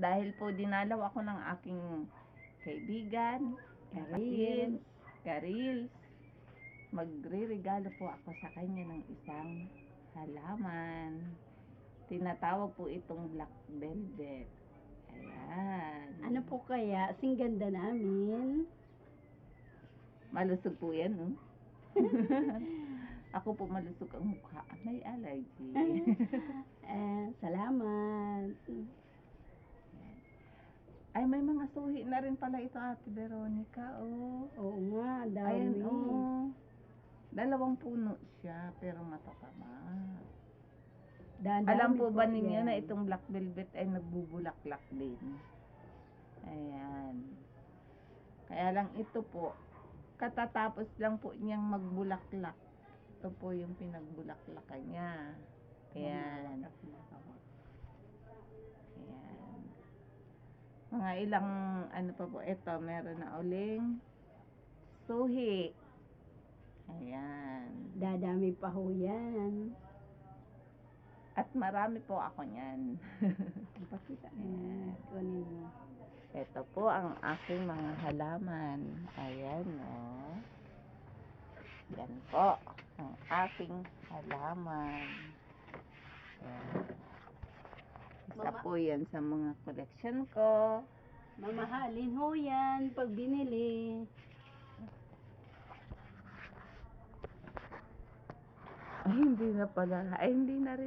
dahil po dinalaw ako ng aking kaibigan, Karil. Karil, magre-regalo po ako sa kanya ng isang halaman. Tinatawag po itong black velvet. Ayan. Ano po kaya? Sing ganda namin. Malusog po yan, no? Ako po malusog ang mukha. May allergy. Salamat. Ay, may mga suhi na rin pala ito, Ate Veronica, oh. Oo nga, Ayan, dami. oh. 2 puno siya, pero matatama. Dadami Alam po ba ninyo yan. na itong black velvet ay nagbubulaklak din? Ayan. Kaya lang ito po, katatapos lang po niyang magbulaklak. Ito po yung pinagbulaklakan niya. Ayan. Ayan. Mga ilang, ano pa po, ito, meron na uling suhi. Ayan. Dadami pa ho yan. At marami po ako niyan. Pakita mo. Ayan. Kunin mo. Ito po ang aking mga halaman. Ayan, oh. Yan po ang aking halaman. Ayan. Isa po yan sa mga collection ko. Mamahalin ho yan pag binili. Ay, hindi na pala. Ay, hindi na rin.